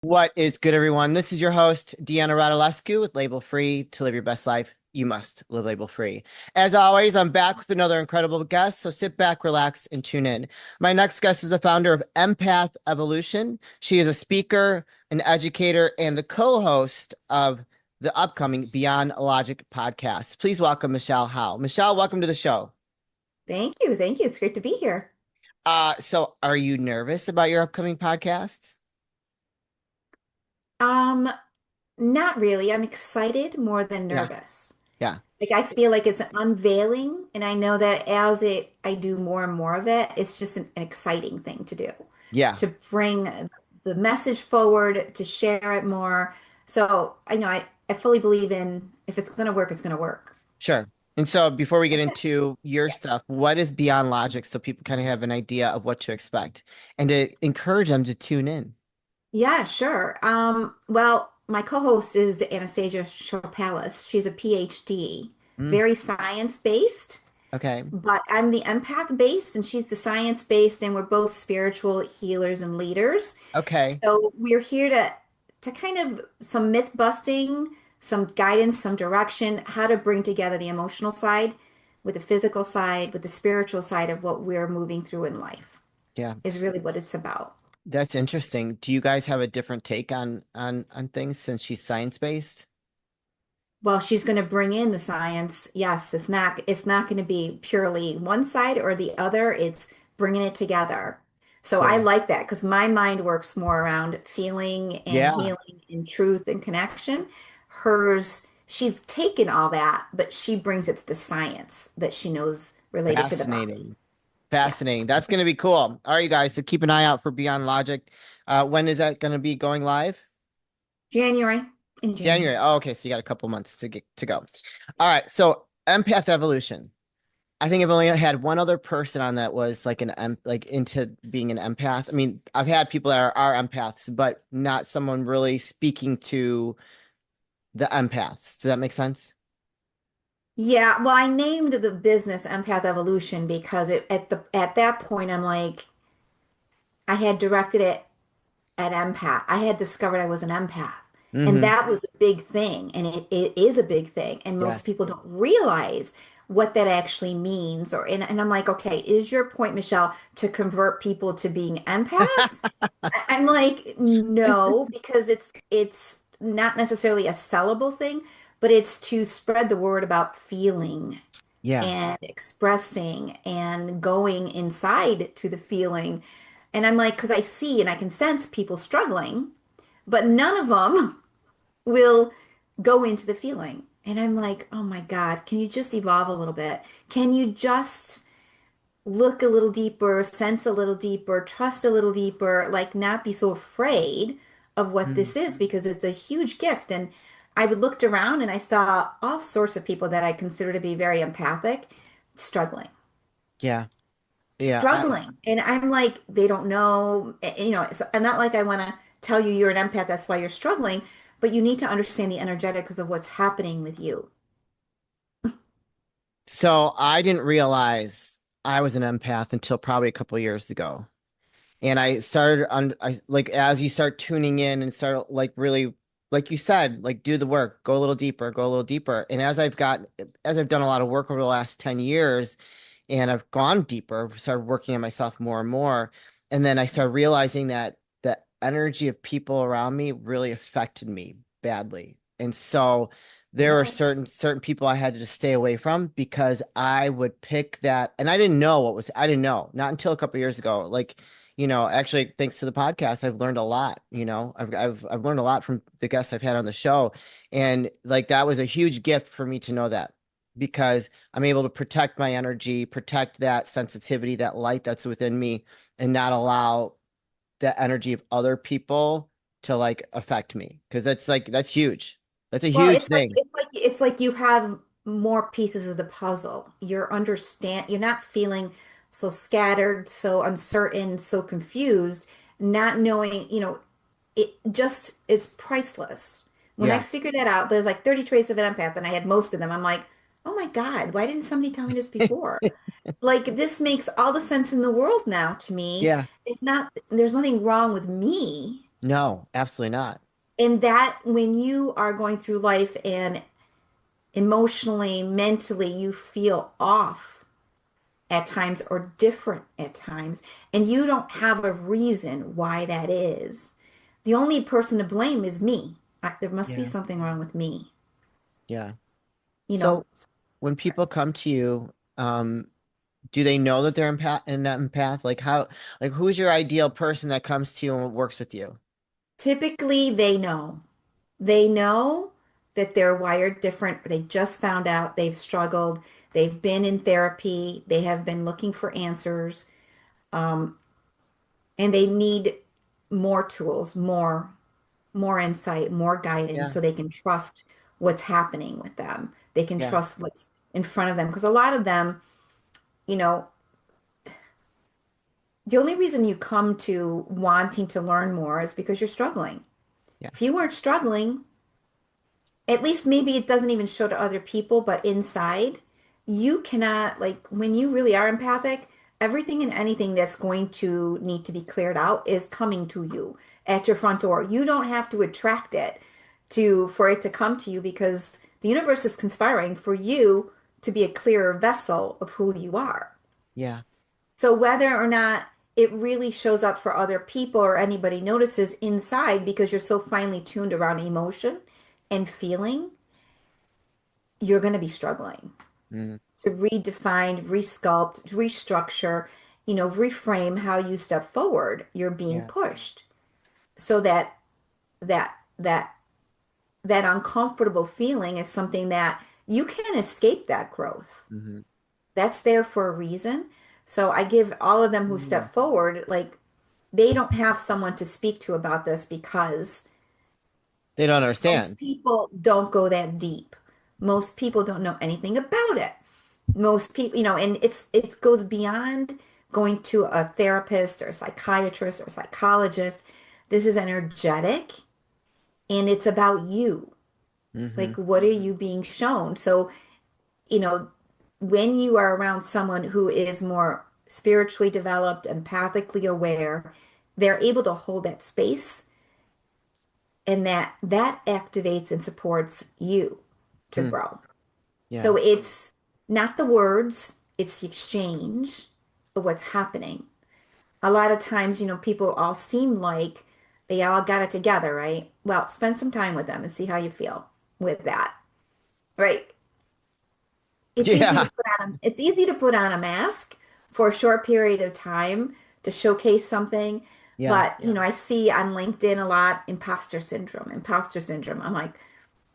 What is good, everyone? This is your host, Deanna Radulescu with Label Free. To live your best life, you must live label free. As always, I'm back with another incredible guest, so sit back, relax, and tune in. My next guest is the founder of Empath Evolution. She is a speaker, an educator, and the co-host of the upcoming Beyond Logic podcast. Please welcome Michelle Howe. Michelle, welcome to the show. Thank you. Thank you. It's great to be here. So are you nervous about your upcoming podcast? Um, Not really. I'm excited more than Yeah, nervous. yeah, Like I feel like it's an unveiling, and I know that I do more and more of it, it's just an exciting thing to do, yeah. to bring the message forward, to share it more. So I fully believe in if it's going to work, it's going to work. Sure. And so before we get into your stuff, what is Beyond Logic so people kind of have an idea of what to expect and to encourage them to tune in? Yeah, sure. Well, my co-host is Anastasia Chopelis. She's a PhD, Mm, very science-based, okay. but I'm the empath based and she's the science based, and we're both spiritual healers and leaders. Okay. So we're here to kind of some myth busting, some guidance, some direction, how to bring together the emotional side with the physical side, with the spiritual side of what we're moving through in life Yeah. is really what it's about. That's interesting. Do you guys have a different take on things since she's science-based? Well, she's going to bring in the science. Yes, it's not going to be purely one side or the other. It's bringing it together. So I Cool. like that because my mind works more around feeling and Yeah. healing and truth and connection. She's taken all that, but she brings it to the science that she knows related to the body. Fascinating. Yeah. Fascinating. That's going to be cool. All right, you guys. So keep an eye out for Beyond Logic. When is that going to be going live? January in January. January. Oh, okay. So you got a couple months to go. All right. So Empath Evolution. I think I've only had one other person on that was like like into being an empath. I mean, I've had people that are empaths, but not someone really speaking to the empaths. Does that make sense? Yeah, well, I named the business Empath Evolution because at that point I'm like I had directed it at empath. I had discovered I was an empath. And Mm-hmm. that was a big thing. And it is a big thing. And most Yes. people don't realize what that actually means. And I'm like, okay, is your point, Michelle, to convert people to being empaths? I'm like, no, because it's not necessarily a sellable thing, but it's to spread the word about feeling Yeah. and expressing and going inside to the feeling. And I'm like, because I see and I can sense people struggling, but none of them will go into the feeling. And I'm like, oh my God, can you just evolve a little bit? Can you just look a little deeper, sense a little deeper, trust a little deeper, like not be so afraid of what Mm. this is because it's a huge gift. And I would looked around and I saw all sorts of people that I consider to be very empathic struggling, Yeah. Yeah. struggling. And I'm like, they don't know, it's not like I want to tell you you're an empath, that's why you're struggling, but you need to understand the energetics of what's happening with you. So I didn't realize I was an empath until probably a couple years ago. And I started on I like as you start tuning in and start like really like you said, like do the work, go a little deeper, go a little deeper. And as I've done a lot of work over the last 10 years and I've gone deeper, started working on myself more and more. And then I started realizing that the energy of people around me really affected me badly. And so there were Yes. certain people I had to just stay away from because I would pick that and I didn't know, not until a couple years ago. Like actually, thanks to the podcast, I've learned a lot. I've learned a lot from the guests I've had on the show, and like that was a huge gift for me to know that because I'm able to protect my energy, protect that sensitivity, that light that's within me, and not allow the energy of other people to like affect me because that's huge. That's a Well, huge thing. it's like you have more pieces of the puzzle. You're not feeling so scattered, so uncertain, so confused, not knowing, it's priceless. When I Yeah. figured that out, there's like 30 traits of an empath, and I had most of them. I'm like, oh my God, why didn't somebody tell me this before? Like this makes all the sense in the world now to me. Yeah. There's nothing wrong with me. No, absolutely not. And that when you are going through life and emotionally, mentally, you feel off at times or different at times, and you don't have a reason why that is, the only person to blame is me. There must be Yeah. something wrong with me. Yeah. You know, So when people come to you, do they know that they're an empath? Like how, like who's your ideal person that comes to you and works with you? typically they know. They know that they're wired different. They just found out they've struggled. They've been in therapy. They have been looking for answers. And they need more tools, more insight, more guidance Yeah. so they can trust what's happening with them. They can Yeah. trust what's in front of them. Because a lot of them, you know, the only reason you come to wanting to learn more is because you're struggling. Yeah. If you weren't struggling, at least maybe it doesn't even show to other people, but inside, you cannot, like, when you really are empathic, everything and anything that's going to need to be cleared out is coming to you at your front door. You don't have to attract it to for it to come to you because the universe is conspiring for you to be a clearer vessel of who you are. Yeah. So whether or not it really shows up for other people or anybody notices inside because you're so finely tuned around emotion and feeling, you're going to be struggling Mm, to redefine, resculpt, restructure, reframe how you step forward. You're being yeah. pushed so that that that that uncomfortable feeling is something that you can escape that growth. Hmm. That's there for a reason. So I give all of them who Mm. step forward, like they don't have someone to speak to about this because They don't most understand. people don't go that deep. Most people don't know anything about it. Most people, and it goes beyond going to a therapist or a psychiatrist or psychologist. This is energetic and it's about you. Hmm. Like, what are you being shown? So, you know, when you are around someone who is more spiritually developed, empathically aware, they're able to hold that space and that activates and supports you to Hmm. grow. Yeah. So it's not the words, it's the exchange of what's happening. A lot of times, people all seem like they all got it together, right? Well, spend some time with them and see how you feel with that, right? Yeah. It's easy to put on a mask for a short period of time to showcase something. Yeah. But, I see on LinkedIn a lot imposter syndrome, imposter syndrome. I'm like,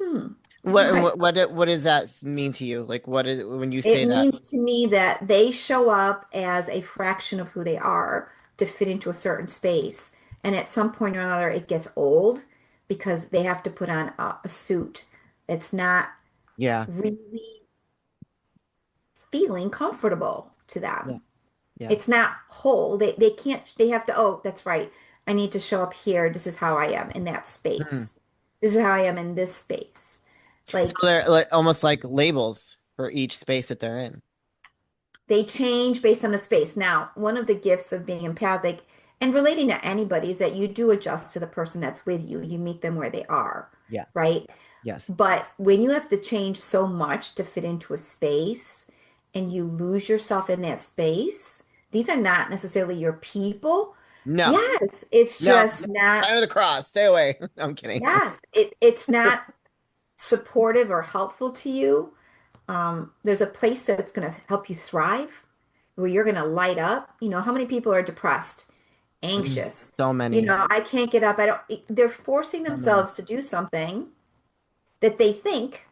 hmm. What does that mean to you? Like what is when you It say that? means to me that they show up as a fraction of who they are to fit into a certain space. And at some point or another, it gets old because they have to put on a suit that's not Yeah. really feeling comfortable to Yeah. them. Yeah. It's not whole. They can't, they have to, oh, that's right. I need to show up here. This is how I am in that Hmm. space. This is how I am in this space. So Like, they're like almost like labels for each space that they're in. they change based on the space. Now, one of the gifts of being empathic and relating to anybody is that you do adjust to the person that's with you. You meet them where they are, Yeah. right? Yes. But when you have to change so much to fit into a space and you lose yourself in that space, these are not necessarily your people. No. Yes, it's No. just not, Sign of the cross. Stay away. I'm kidding. yes, it's not supportive or helpful to you. There's a place that's going to help you thrive, where you're going to light up. How many people are depressed, Mm, anxious? so many. I can't get up. I don't, they're forcing So many. themselves to do something that they think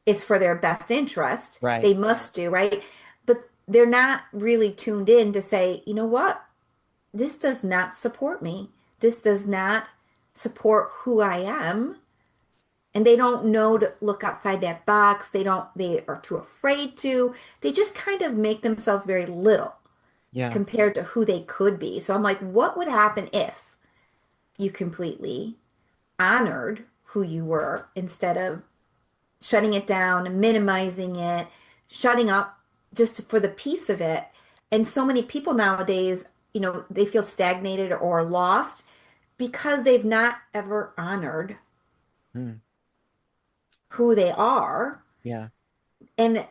is for their best interest. Right. They must do, right? But they're not really tuned in to say, you know what? This does not support me. This does not support who I am, and they don't know to look outside that box. They are too afraid to. They just kind of make themselves very little Yeah. compared to who they could be. So I'm like, what would happen if you completely honored who you were instead of shutting it down, minimizing it, shutting up just for the peace of it? And so many people nowadays, they feel stagnated or lost because they've not ever honored Mm, who they are. yeah. And,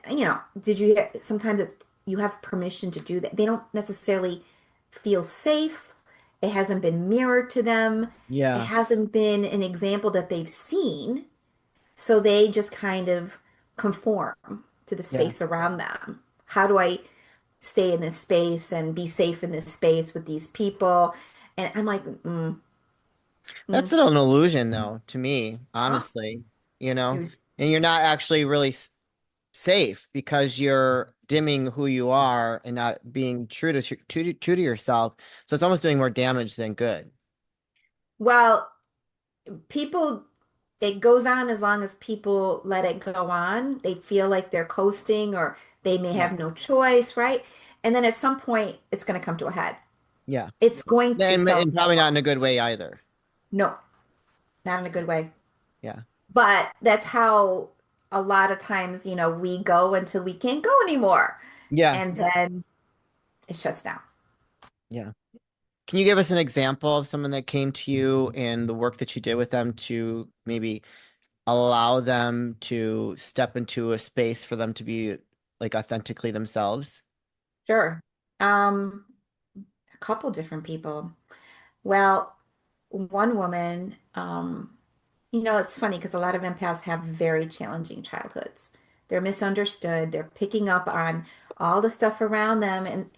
sometimes it's, you have permission to do that. They don't necessarily feel safe. It hasn't been mirrored to them. It Yeah. hasn't been an example that they've seen. So they just kind of conform to the Yeah. space around them. How do I stay in this space and be safe in this space with these people? And I'm like, That's mm, an illusion, though, to me, huh? honestly, you know, Dude. and you're not actually really safe because you're dimming who you are and not being true to yourself. So it's almost doing more damage than good. Well, people, it goes on as long as people let it go on. They feel like they're coasting or they may Yeah. have no choice, right? And then at some point, it's going to come to a head. Yeah. It's going to And probably not in self-develop. a good way either. No, not in a good way. Yeah. But that's how a lot of times, we go until we can't go anymore. Yeah. And then it shuts down. Yeah. Can you give us an example of someone that came to you and the work that you did with them to maybe allow them to step into a space for them to be like authentically themselves? Sure. Um, a couple different people. Well, one woman, it's funny because a lot of empaths have very challenging childhoods. They're misunderstood. They're picking up on all the stuff around them. And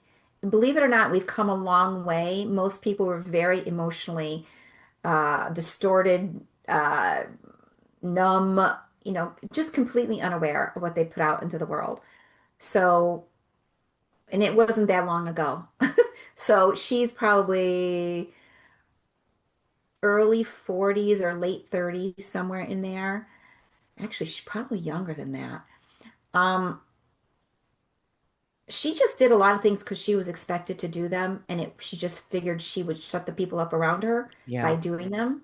believe it or not, we've come a long way. Most people were very emotionally distorted, numb, just completely unaware of what they put out into the world. So, and it wasn't that long ago. So she's probably early 40s or late 30s, somewhere in there. Actually, she's probably younger than that. Um, she just did a lot of things because she was expected to do them, and she just figured she would shut the people up around her by Yeah. doing them.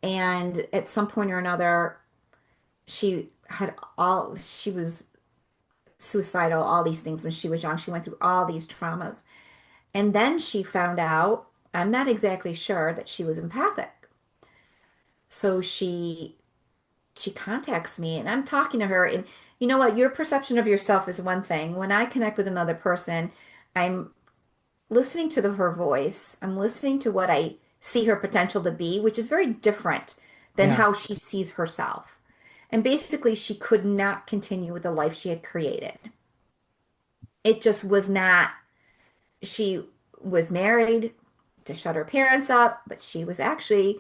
And at some point or another, she was suicidal, all these things when she was young. She went through all these traumas. And then she found out, I'm not exactly sure, that she was empathic. So she contacts me and I'm talking to her, and you know what? Your perception of yourself is one thing. When I connect with another person, I'm listening to her voice. I'm listening to what I see her potential to be, which is very different than Yeah. how she sees herself. And basically, she could not continue with the life she had created. It just was not, she was married to shut her parents up, but she was actually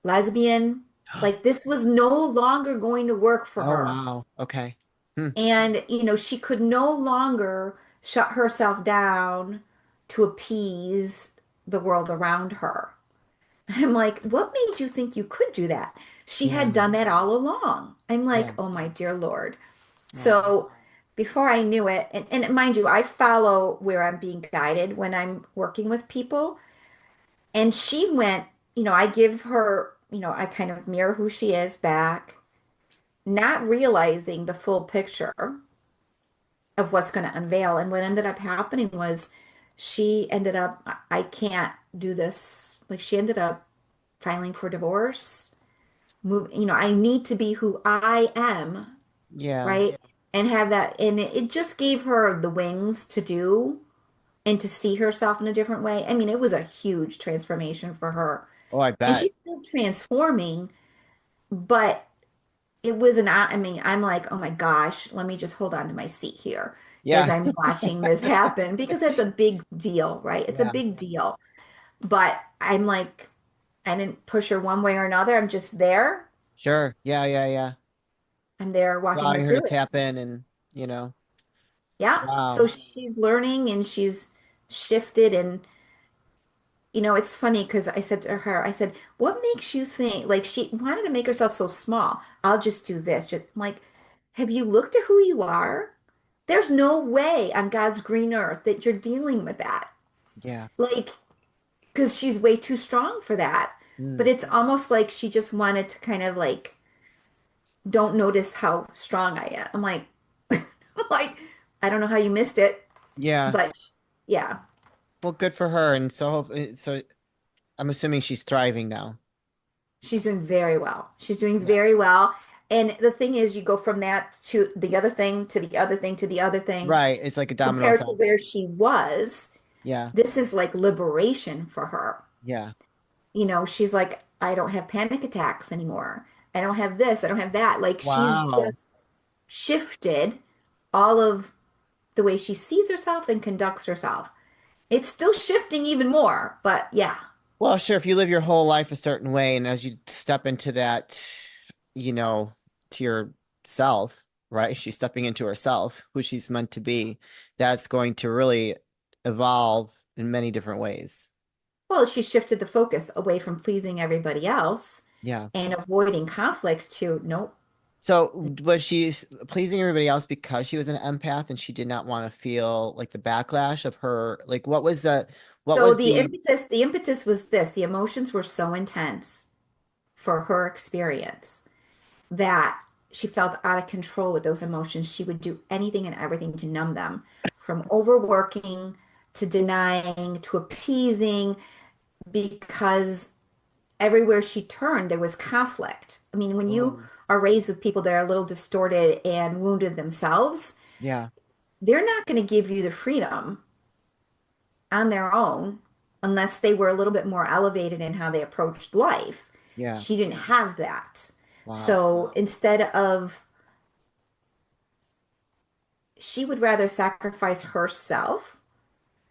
lesbian. Like this was no longer going to work for Oh, her. wow. Okay. Hmm. And, she could no longer shut herself down to appease the world around her. I'm like, what made you think you could do that? She Yeah. had done that all along. I'm like, Yeah. oh my dear Lord. Oh, So before I knew it, and mind you, I follow where I'm being guided when I'm working with people. And she went, I give her, I kind of mirror who she is back, not realizing the full picture of what's going to unveil. And what ended up happening was she ended up, I can't do this. Like she ended up filing for divorce. I need to be who I am, yeah. right? And have that. And it just gave her the wings to do and to see herself in a different way. I mean, it was a huge transformation for her. Oh, I And bet. she's still transforming, but it was I mean, I'm like, oh my gosh, let me just hold on to my seat here as Yeah. I'm watching this happen because it's a big deal, right? It's a Yeah. big deal. But I'm like, I didn't push her one way or another. I'm just there. Sure. Yeah. Yeah. Yeah. I'm there walking her Allowing her to through it. tap in and, Yeah. So wow. she's learning and she's shifted. And, it's funny because I said to her, I said, what makes you think, like, she wanted to make herself so small. I'll just do this. Just I'm like, have you looked at who you are? There's no way on God's green earth that you're dealing with that. Yeah. Like, because she's way too strong for that. But Mm. it's almost like she just wanted to kind of like, don't notice how strong I am. I'm like, I'm like, I don't know how you missed it, Yeah. but yeah. Well, good for her. And so, I'm assuming she's thriving now. She's doing very well. She's doing Yeah. very well. And the thing is, you go from that to the other thing, to the other thing, to the other thing, Right. It's like a domino compared to effect. where she was. Yeah. This is like liberation for her. Yeah. She's like, I don't have panic attacks anymore. I don't have this. I don't have that. Like, she's Wow. just shifted all of the way she sees herself and conducts herself. It's still shifting even more, but yeah. Well, sure, if you live your whole life a certain way and as you step into that, you know, to yourself, right? She's stepping into herself, who she's meant to be. That's going to really evolve in many different ways. Well, she shifted the focus away from pleasing everybody else Yeah. and avoiding conflict to nope. So was she pleasing everybody else because she was an empath and she did not want to feel like the backlash of her, like what So was the the impetus was this. The emotions were so intense for her experience that she felt out of control with those emotions. She would do anything and everything to numb them, from overworking to denying to appeasing, because everywhere she turned, there was conflict. I mean, when you Oh, are raised with people that are a little distorted and wounded themselves, yeah, they're not going to give you the freedom on their own unless they were a little bit more elevated in how they approached life. yeah. She didn't have that. Wow. So instead of, she would rather sacrifice herself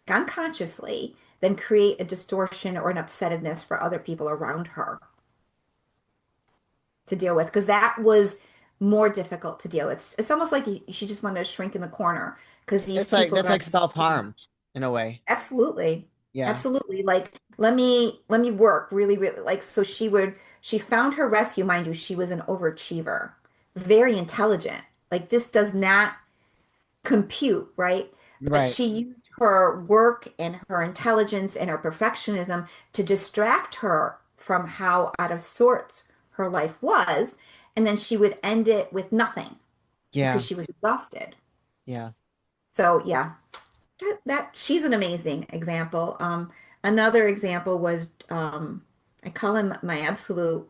unconsciously than create a distortion or an upsetness for other people around her to deal with, because that was more difficult to deal with. It's almost like she just wanted to shrink in the corner because these It's like people that's got like to be too self-harm much. in a way. Absolutely. Yeah. Absolutely. Like, let me work really, really, like, so she found her rescue. Mind you, she was an overachiever, very intelligent. Like, this does not compute, right? But Right. she used her work and her intelligence and her perfectionism to distract her from how out of sorts her life was. And then she would end it with nothing because Yeah. she was exhausted. Yeah. So yeah, that she's an amazing example. Another example was I call him my absolute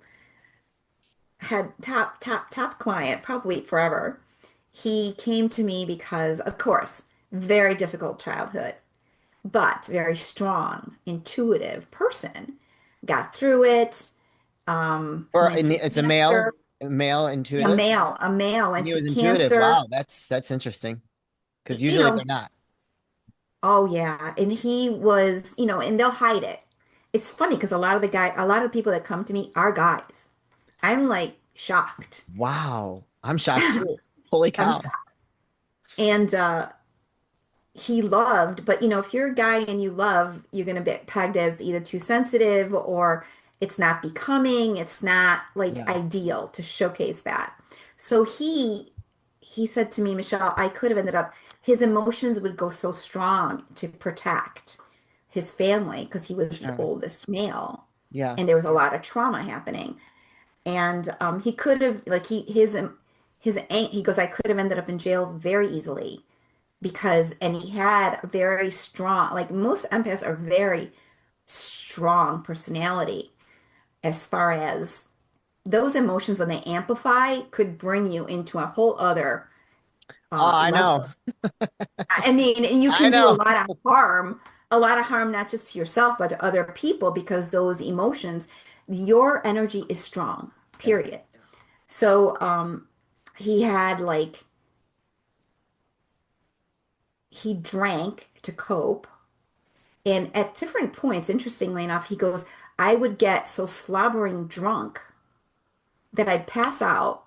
had top client, probably forever. He came to me because, of course, very difficult childhood, but very strong, intuitive person. Got through it, Or went through it's cancer. a male intuitive. A male And went he through was intuitive. cancer. Wow, that's interesting. Because You usually know, they're not. oh yeah, and he was, and they'll hide it. It's funny because a lot of the people that come to me are guys. I'm like shocked. Wow. I'm shocked too. Holy I'm cow. shocked. And he loved, but if you're a guy and you love, you're going to be pegged as either too sensitive or it's not becoming, it's not like Yeah. ideal to showcase that. So he said to me, Michelle, I could have ended up, his emotions would go so strong to protect his family because he was the Sure. oldest male Yeah. and there was a lot of trauma happening. And he could have, like, he goes, I could have ended up in jail very easily because, and he had a very strong, like most empaths are very strong personality as far as those emotions when they amplify could bring you into a whole other Oh, I level. know. I mean, and you I can do know. a lot of harm, not just to yourself, but to other people because those emotions, your energy is strong, Yeah. period. So, he had like, he drank to cope. And at different points, interestingly enough, he goes, I would get so slobbering drunk that I'd pass out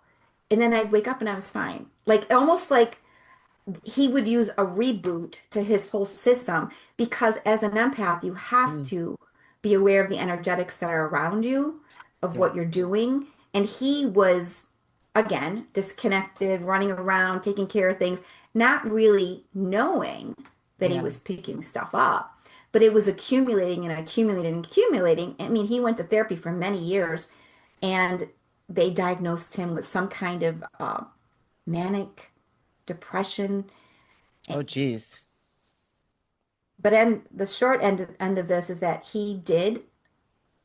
and then I'd wake up and I was fine. Like almost like he would use a reboot to his whole system because as an empath, you have Mm, to be aware of the energetics that are around you, of yeah. what you're doing. And he was, again, disconnected, running around, taking care of things, not really knowing that he Yeah. was picking stuff up. But it was accumulating and accumulating and accumulating. I mean, he went to therapy for many years and they diagnosed him with some kind of manic depression. Oh, geez. But then the short end of this is that he did.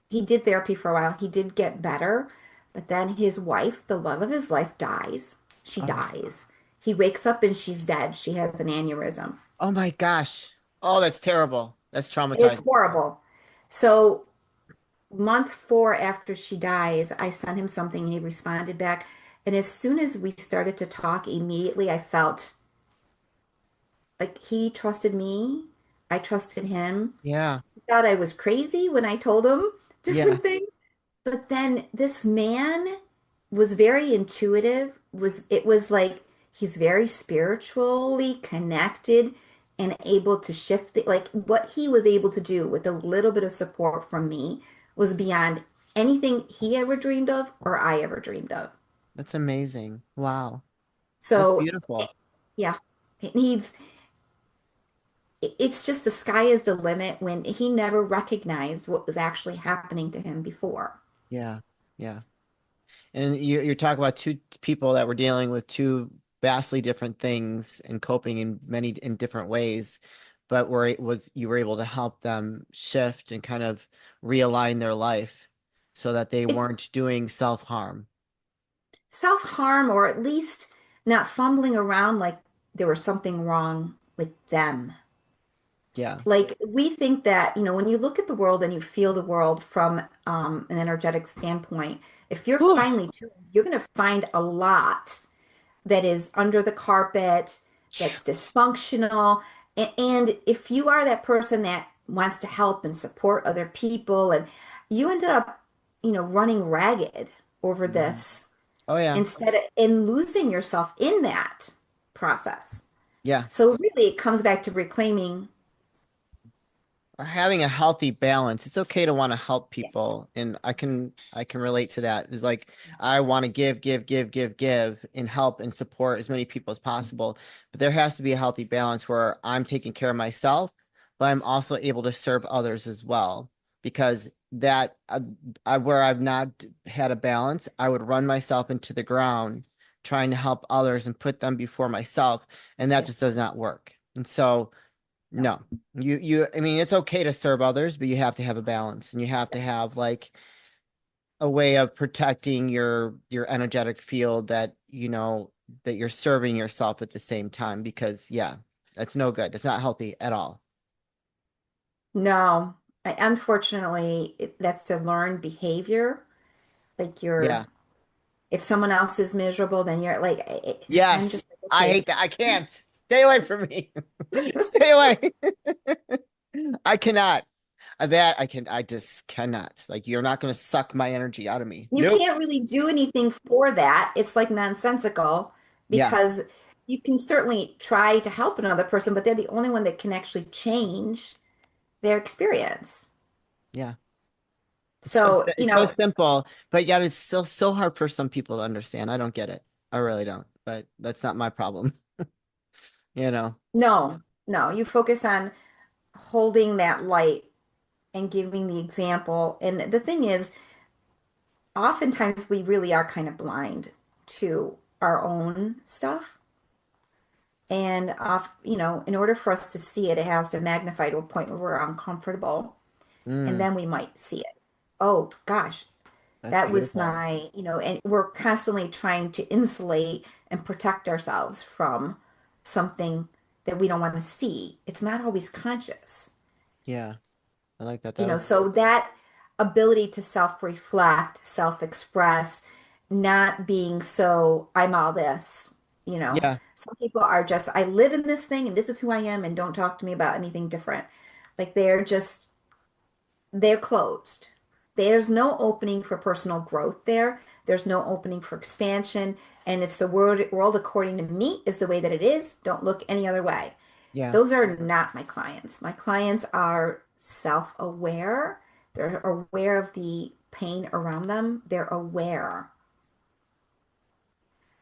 he did therapy for a while. He did get better, but then his wife, the love of his life, dies. She Oh, dies. He wakes up and she's dead. She has an aneurysm. oh my gosh. Oh, that's terrible. That's It's traumatizing. horrible. So, month four after she dies, I sent him something. He responded back. And as soon as we started to talk, immediately I felt like he trusted me. I trusted him. Yeah. Thought I was crazy when I told him Yeah. different things. But then this man was very intuitive, it was like he's very spiritually connected and able to shift like what he was able to do with a little bit of support from me was beyond anything he ever dreamed of or I ever dreamed of. That's amazing. Wow. That's So beautiful. yeah, it needs it's just the sky is the limit when he never recognized what was actually happening to him before. Yeah. Yeah. And you're talking about two people that were dealing with two vastly different things and coping in many in different ways, but you were able to help them shift and kind of realign their life so that they It's weren't doing self-harm. self-harm or at least not fumbling around like there was something wrong with them. Yeah. Like we think that, when you look at the world and you feel the world from an energetic standpoint, if you're Whew. finely tuned, you're going to find a lot that is under the carpet, that's dysfunctional. And if you are that person that wants to help and support other people, and you ended up, running ragged over Mhm. this Oh yeah. instead of in losing yourself in that process. Yeah. So really it comes back to reclaiming. Or having a healthy balance. It's okay to want to help people, and I can relate to that. It's like I want to give, and help and support as many people as possible. But there has to be a healthy balance where I'm taking care of myself, but I'm also able to serve others as well. Because where I've not had a balance, I would run myself into the ground trying to help others and put them before myself, and that Yeah, just does not work. And so no, no, I mean, it's okay to serve others, but you have to have a balance and you have to yeah. have like a way of protecting your energetic field that, that you're serving yourself at the same time because yeah, that's no good. It's not healthy at all. No, unfortunately, that's a learned behavior. Like Yeah. if someone else is miserable, then you're like, I'm Yes. just like, I okay, hate that. I can't. Stay away from me. Stay away. I cannot. I just cannot. Like you're not going to suck my energy out of me. you Nope. can't really do anything for that. It's like nonsensical Yeah. because you can certainly try to help another person, but they're the only one that can actually change their experience. Yeah. So, It's so simple, but yet it's still so hard for some people to understand. I don't get it. I really don't. But that's not my problem, you know. no, no, you focus on holding that light and giving the example. And the thing is, oftentimes we really are kind of blind to our own stuff. And in order for us to see it, it has to magnify to a point where we're uncomfortable. And Mm, then we might see it. Oh gosh, that's that was beautiful. and we're constantly trying to insulate and protect ourselves from something that we don't want to see. It's not always conscious. Yeah, I like that. That was So that ability to self-reflect, self-express, not being so, I'm all this, you know. yeah, Some people are just, I live in this thing and this is who I am and don't talk to me about anything different. Like they're closed. There's no opening for personal growth there. There's no opening for expansion. And it's the world according to me is the way that it is. Don't look any other way. yeah, Those are not my clients. My clients are self-aware. They're aware of the pain around them. They're aware.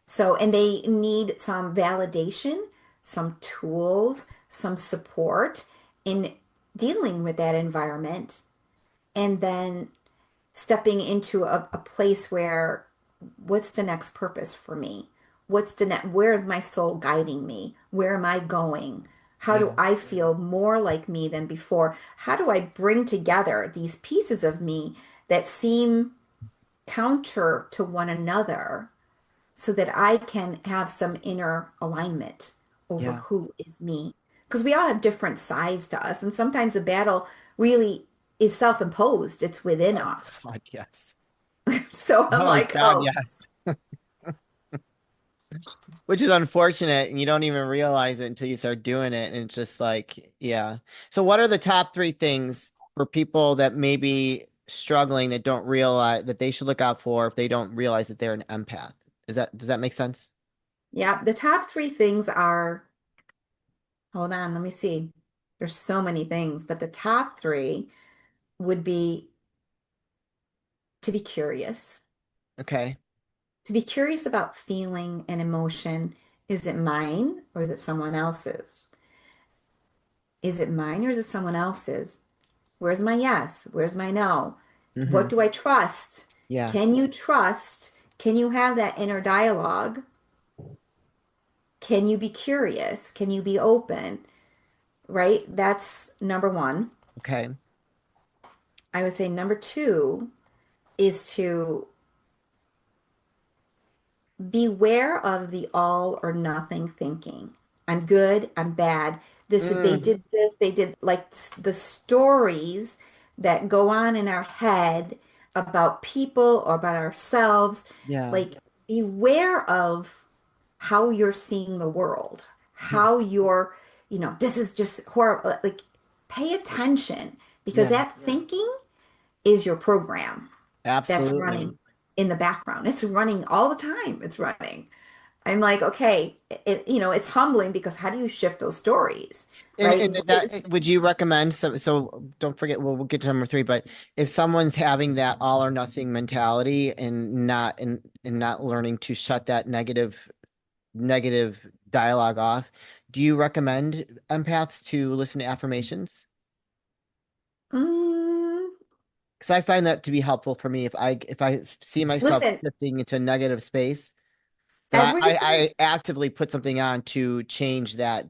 So, and they need some validation, some tools, some support in dealing with that environment, and then stepping into a place where what's the next purpose for me? Where is my soul guiding me? Where am I going? How do yeah, I feel more like me than before? How do I bring together these pieces of me that seem counter to one another so that I can have some inner alignment over Yeah. who is me. Because we all have different sides to us, and sometimes the battle really is self-imposed. It's within Oh us. God, yes. So I'm Oh like, God, oh, yes. Which is unfortunate, and you don't even realize it until you start doing it. And it's just like, yeah. So what are the top three things for people that may be struggling that don't realize that they should look out for if they don't realize that they're an empath? Does that make sense? yeah, the top three things are, hold on, let me see. There's so many things, but the top three would be to be curious. Okay. To be curious about feeling and emotion. Is it mine or is it someone else's? Is it mine or is it someone else's? Where's my yes? Where's my no? Hmm. What do I trust? Yeah. Can you trust? Can you have that inner dialogue? Can you be curious? Can you be open? Right? That's number one. Okay. I would say number two is to beware of the all or nothing thinking. I'm good, I'm bad. Mm, They did like the stories that go on in our head about people or about ourselves. yeah. Like beware of how you're seeing the world, how you're, this is just horrible. Like pay attention because Yeah. that thinking is your program that's Absolutely. running in the background. It's running all the time. It's running. I'm like, okay, it's humbling because how do you shift those stories, right? And is would you recommend so don't forget we'll get to number three, but if someone's having that all or nothing mentality and not learning to shut that negative dialogue off, do you recommend empaths to listen to affirmations? Mm, Because I find that to be helpful for me if I see myself listen, shifting into a negative space, then everything I actively put something on to change that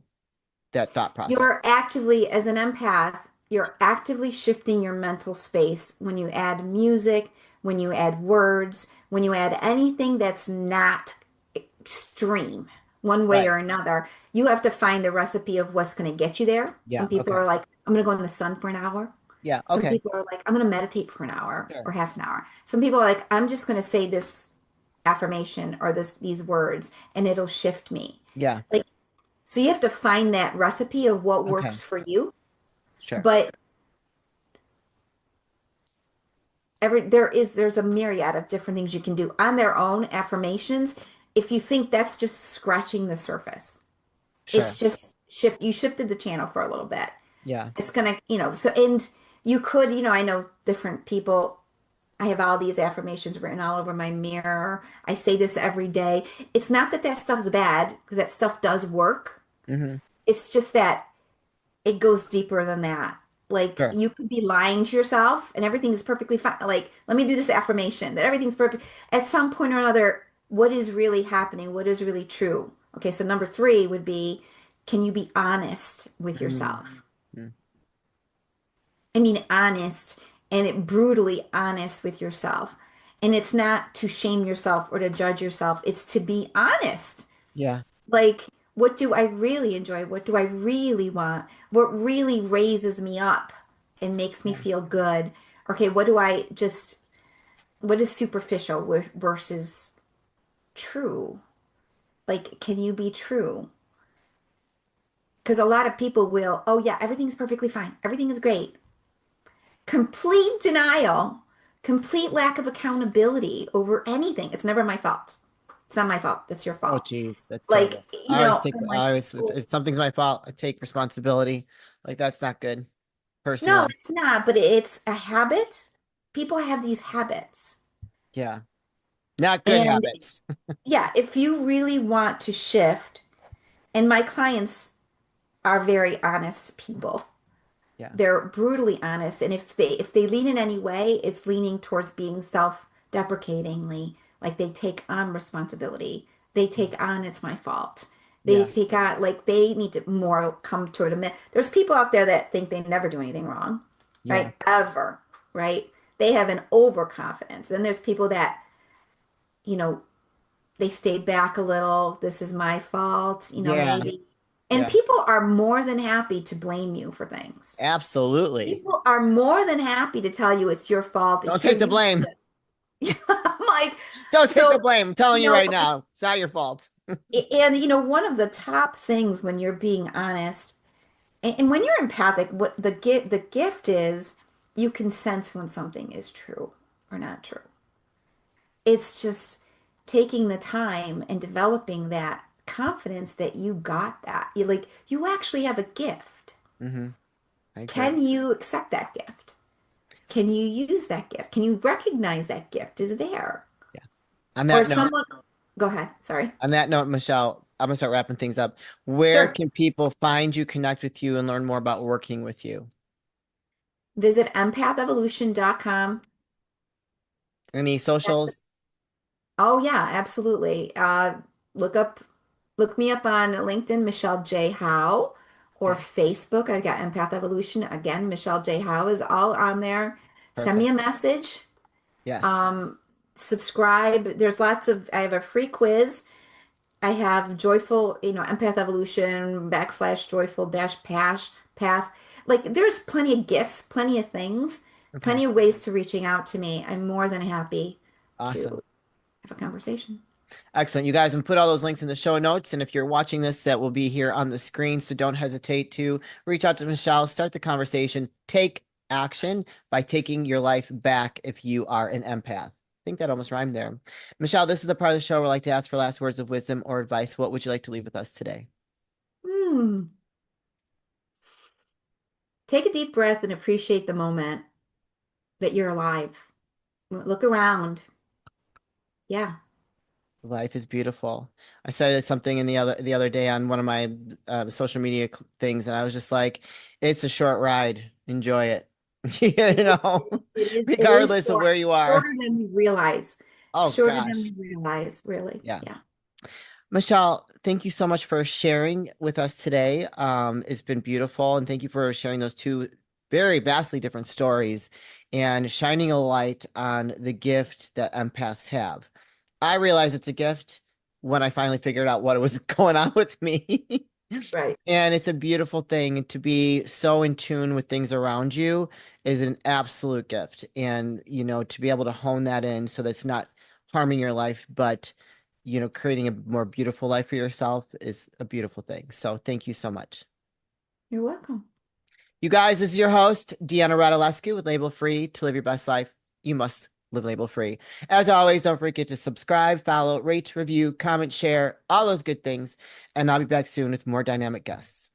thought process. you're actively, as an empath, you're actively shifting your mental space when you add music, when you add words, when you add anything that's not extreme one way Right. or another. You have to find the recipe of what's going to get you there. Some Yeah. people Okay. are like, I'm going to go in the sun for an hour. Yeah. Some Okay. people are like, I'm going to meditate for an hour Sure. or half an hour. Some people are like, I'm just going to say this affirmation or these words and it'll shift me. Yeah. Like, so you have to find that recipe of what Okay. works for you. Sure. But there's a myriad of different things you can do on their own affirmations. If you think that's just scratching the surface, Sure. it's just you shifted the channel for a little bit. Yeah. It's gonna, so and you could, I know different people. I have all these affirmations written all over my mirror. I say this every day. It's not that that stuff's bad because that stuff does work. Hmm. It's just that it goes deeper than that. Like Sure. you could be lying to yourself and everything is perfectly fine. Like, let me do this affirmation that everything's perfect. At some point or another, what is really happening? What is really true? Okay, so number three would be, can you be honest with Mm. yourself? Mm. I mean, honest and brutally honest with yourself. And it's not to shame yourself or to judge yourself. It's to be honest. Yeah. Like, what do I really enjoy? What do I really want? What really raises me up and makes me Yeah. feel good? Okay, what is superficial versus true? Like, can you be true? Because a lot of people will, oh yeah, everything's perfectly fine. Everything is great. Complete denial, complete lack of accountability over anything. It's never my fault. It's not my fault. It's your Oh, fault. geez, that's Like, terrible. I'm I like, always, if something's my fault, I take responsibility. Like that's not good, no, personally. it's not, but it's a habit. People have these habits. Yeah. Not good And habits. yeah, if you really want to shift, and my clients are very honest people. Yeah. They're brutally honest, and if they lean in any way, it's leaning towards being self-deprecatingly, like they take on responsibility. They take on it's my fault. They Yeah. take on like they need to more come toward a minute. There's people out there that think they never do anything wrong, Yeah. right? Ever, right? they have an overconfidence. Then there's people that, you know, they stay back a little. This is my fault, Yeah. maybe. And Yeah. people are more than happy to blame you for things. Absolutely. People are more than happy to tell you it's your fault. Don't Here, take the you do blame. this. I'm like, Don't take the so, blame. I'm telling you you know, right now. It's not your fault. and one of the top things when you're being honest, and when you're empathic, what the gift is, you can sense when something is true or not true. It's just taking the time and developing that confidence that you got that. You actually have a gift. Hmm. I agree. Can you accept that gift? Can you use that gift? Can you recognize that gift is there? Yeah. On Or that note, someone, go ahead, sorry. Michelle, I'm gonna start wrapping things up. Where Sure. can people find you, connect with you, and learn more about working with you? Visit empathevolution.com. Any socials? Oh yeah, absolutely. Look me up on LinkedIn, Michelle J. Howe, or Okay. Facebook. I've got Empath Evolution. Again, Michelle J. Howe is all on there. Send me Perfect. a message. Yes. Um, Subscribe. I have a free quiz. I have joyful, Empath Evolution /joyful dash path. Like there's plenty of gifts, plenty of things, Okay. plenty of ways to reaching out to me. I'm more than happy Awesome. to have a conversation. Excellent. You guys can put all those links in the show notes. And if you're watching this, that will be here on the screen. So don't hesitate to reach out to Michelle, start the conversation, take action by taking your life back if you are an empath. I think that almost rhymed there. Michelle, this is the part of the show where I like to ask for last words of wisdom or advice. What would you like to leave with us today? Hmm. Take a deep breath and appreciate the moment that you're alive. Look around. Yeah. Life is beautiful. I said something in the other day on one of my social media things, and I was just like, "It's a short ride. Enjoy it." It You is, know, it is regardless of short, where you are. shorter than we realize. Oh Shorter than we gosh. realize, really. Yeah. Yeah. Michelle, thank you so much for sharing with us today. It's been beautiful, and thank you for sharing those two very vastly different stories and shining a light on the gift that empaths have. I realized it's a gift when I finally figured out what was going on with me. Right. And it's a beautiful thing to be so in tune with things around you is an absolute gift. And, to be able to hone that in so that's not harming your life, but, creating a more beautiful life for yourself is a beautiful thing. So thank you so much. You're welcome. You guys, this is your host, Deanna Radulescu with Label Free. To live your best life, you must live label free. As always, don't forget to subscribe, follow, rate, review, comment, share, all those good things. And I'll be back soon with more dynamic guests.